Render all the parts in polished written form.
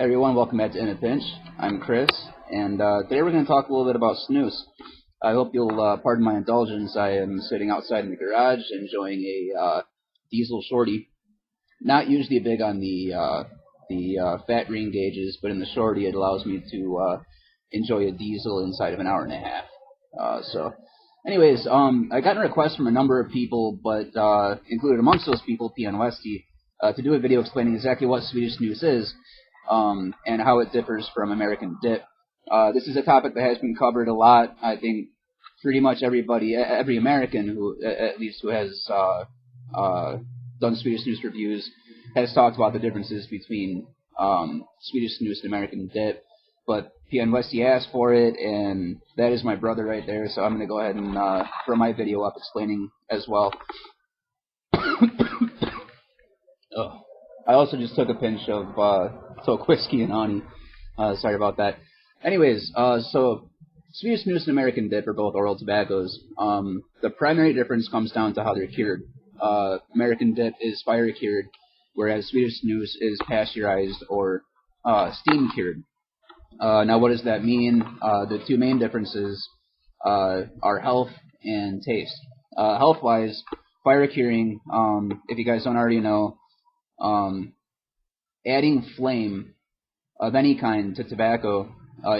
Hey everyone, welcome back to In a Pinch. I'm Chris, and today we're going to talk a little bit about snus. I hope you'll pardon my indulgence. I am sitting outside in the garage enjoying a diesel shorty. Not usually big on the fat green gauges, but in the shorty it allows me to enjoy a diesel inside of an hour and a half. Anyways, I got a request from a number of people, but included amongst those people, PN Westy, to do a video explaining exactly what Swedish Snus is. And how it differs from American Dip. This is a topic that has been covered a lot. I think pretty much every American who, at least who has done Swedish Snus reviews, has talked about the differences between Swedish Snus and American Dip. But PN Westy asked for it, and that is my brother right there, so I'm going to go ahead and throw my video up explaining as well. Oh. I also just took a pinch of Toke whiskey and honey. Sorry about that. Anyways, so Swedish Snus and American Dip are both oral tobaccos. The primary difference comes down to how they're cured. American Dip is fire cured, whereas Swedish Snus is pasteurized or steam cured. Now, what does that mean? The two main differences are health and taste. Health-wise, fire curing, if you guys don't already know, adding flame of any kind to tobacco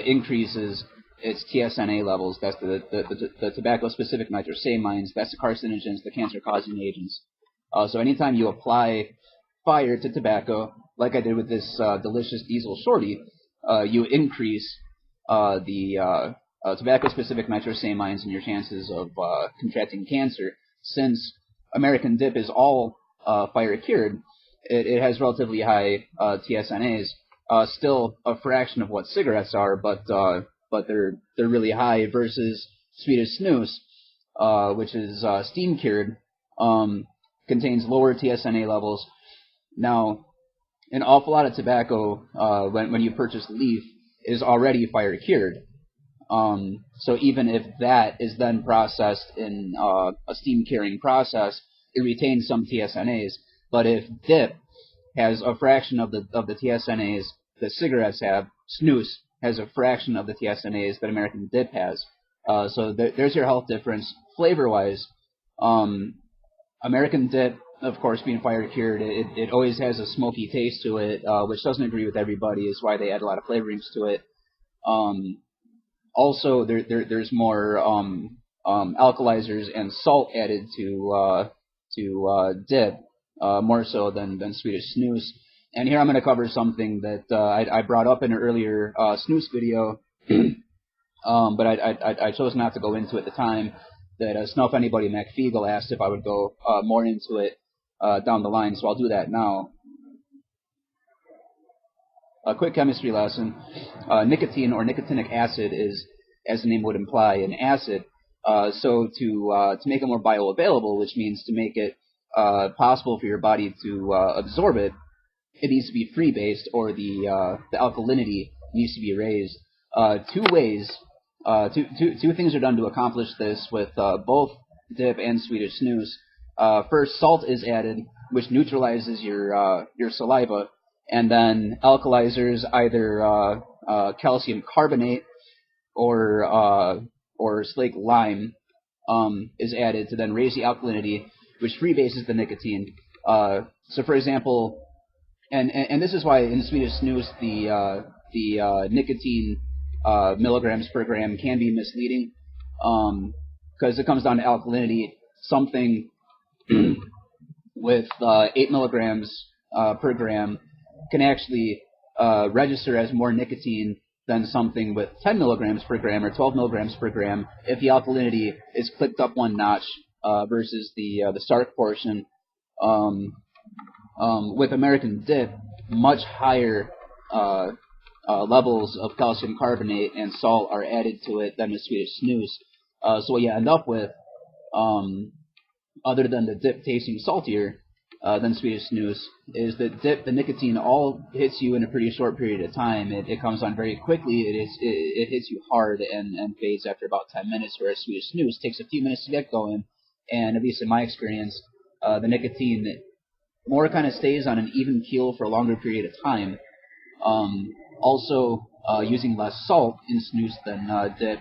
increases its TSNA levels. That's the tobacco-specific nitrosamines. That's the carcinogens, the cancer-causing agents. So anytime you apply fire to tobacco, like I did with this delicious diesel shorty, you increase the tobacco-specific nitrosamines and your chances of contracting cancer. Since American Dip is all fire-cured, it has relatively high TSNAs, still a fraction of what cigarettes are, but they're really high, versus Swedish Snus, which is steam cured, contains lower TSNA levels. Now, an awful lot of tobacco, when you purchase leaf, is already fire cured. So even if that is then processed in a steam curing process, it retains some TSNAs. But if Dip has a fraction of the TSNAs that cigarettes have, Snus has a fraction of the TSNAs that American Dip has. So there's your health difference. Flavor-wise, American Dip, of course, being fire cured, it always has a smoky taste to it, which doesn't agree with everybody. Is why they add a lot of flavorings to it. Also, there's more alkalizers and salt added to Dip. More so than Swedish Snus. And here I'm going to cover something that I brought up in an earlier Snus video, but I chose not to go into at the time. That Snuff Anybody McFeagle asked if I would go more into it down the line, so I'll do that now. A quick chemistry lesson. Nicotine or nicotinic acid is, as the name would imply, an acid. So to make it more bioavailable, which means to make it possible for your body to absorb it, it needs to be free-based, or the alkalinity needs to be raised. Two things are done to accomplish this with both Dip and Swedish Snus. First, salt is added, which neutralizes your saliva, and then alkalizers, either calcium carbonate or slake lime, is added to then raise the alkalinity, which freebases the nicotine. So, for example, and this is why in Swedish Snus the nicotine milligrams per gram can be misleading, because it comes down to alkalinity. Something with 8 milligrams per gram can actually register as more nicotine than something with 10 milligrams per gram or 12 milligrams per gram if the alkalinity is clicked up one notch. Versus the stark portion. With American Dip, much higher levels of calcium carbonate and salt are added to it than with Swedish Snus. So what you end up with, other than the Dip tasting saltier than Swedish Snus, is that Dip, the nicotine, all hits you in a pretty short period of time. It comes on very quickly. It hits you hard and fades after about 10 minutes, whereas Swedish Snus takes a few minutes to get going. And at least in my experience, the nicotine more kind of stays on an even keel for a longer period of time. Also, using less salt in snus than dip,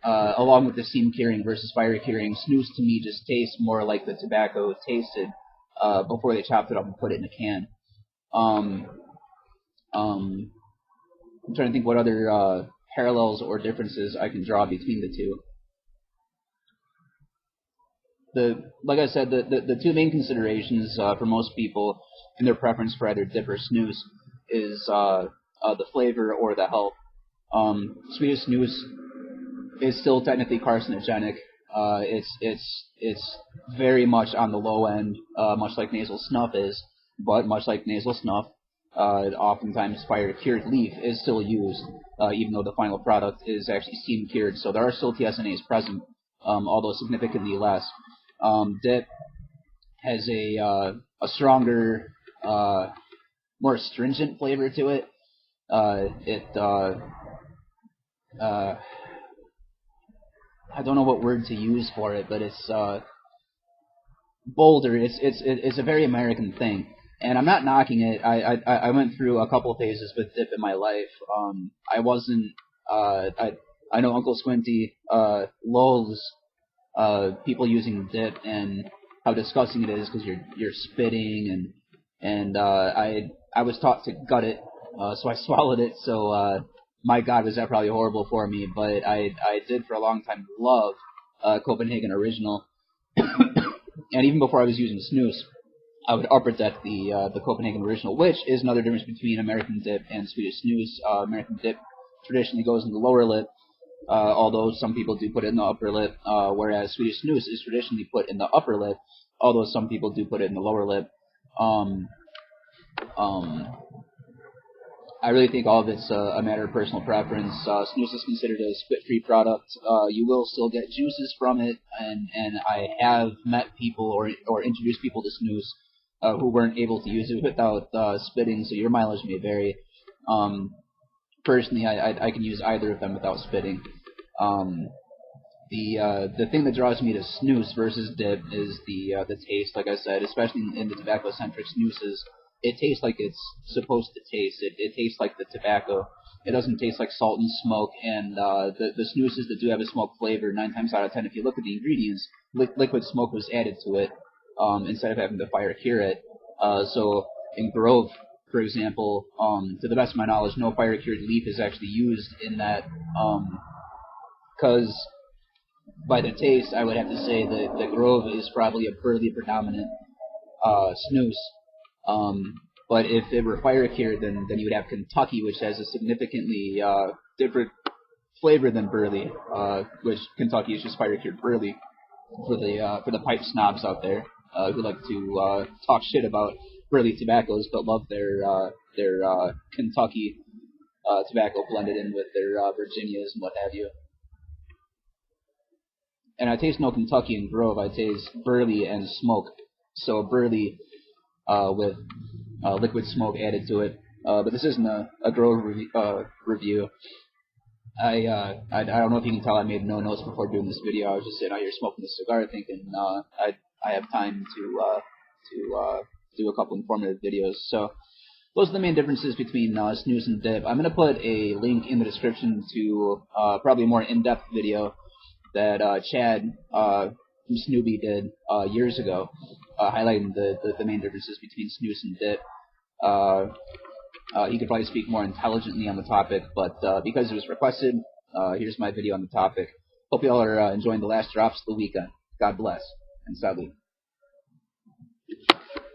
along with the steam curing versus fire curing, snus to me just tastes more like the tobacco tasted before they chopped it up and put it in a can. I'm trying to think what other parallels or differences I can draw between the two. Like I said, the two main considerations for most people in their preference for either dip or snus is the flavor or the health. Swedish Snus is still technically carcinogenic. It's very much on the low end, much like nasal snuff is, but much like nasal snuff, oftentimes fire-cured leaf is still used, even though the final product is actually steam-cured. So there are still TSNAs present, although significantly less. Dip has a stronger, more astringent flavor to it. I don't know what word to use for it, but it's bolder. It's a very American thing, and I'm not knocking it. I went through a couple phases with dip in my life. I wasn't. I know Uncle Squinty loathes people using dip and how disgusting it is because you're spitting and I was taught to gut it, so I swallowed it. So my God, was that probably horrible for me? But I did for a long time love Copenhagen Original, and even before I was using snus, I would upper deck the Copenhagen Original, which is another difference between American dip and Swedish Snus. American dip traditionally goes in the lower lip, although some people do put it in the upper lip, whereas Swedish Snus is traditionally put in the upper lip, although some people do put it in the lower lip. I really think all of it's a matter of personal preference. Snus is considered a spit-free product. You will still get juices from it, and I have met people or introduced people to snus who weren't able to use it without spitting, so your mileage may vary. Personally, I can use either of them without spitting. The thing that draws me to snus versus dip is the taste. Like I said, especially in the tobacco-centric snooses, it tastes like it's supposed to taste. It tastes like the tobacco. It doesn't taste like salt and smoke. And the snooses that do have a smoke flavor, 9 times out of 10, if you look at the ingredients, liquid smoke was added to it instead of having to fire cure it. So in Grove, for example, to the best of my knowledge, no fire cured leaf is actually used in that, because by the taste, I would have to say that the Grove is probably a burley predominant snus. But if it were fire cured, then you would have Kentucky, which has a significantly different flavor than burley, which Kentucky is just fire cured burley for the pipe snobs out there who like to talk shit about burley tobaccos, but love their Kentucky tobacco blended in with their Virginias and what have you. And I taste no Kentucky and Grove. I taste burley and smoke. So burley with liquid smoke added to it. But this isn't a Grove review. I don't know if you can tell I made no notes before doing this video. I was just sitting out here smoking a cigar, thinking I have time to do a couple informative videos. So those are the main differences between snus and dip. I'm going to put a link in the description to probably a more in-depth video that Chad from Snooby did years ago, highlighting the main differences between snus and dip. He could probably speak more intelligently on the topic, but because it was requested, here's my video on the topic. Hope you all are enjoying the last drops of the weekend. God bless, and salud.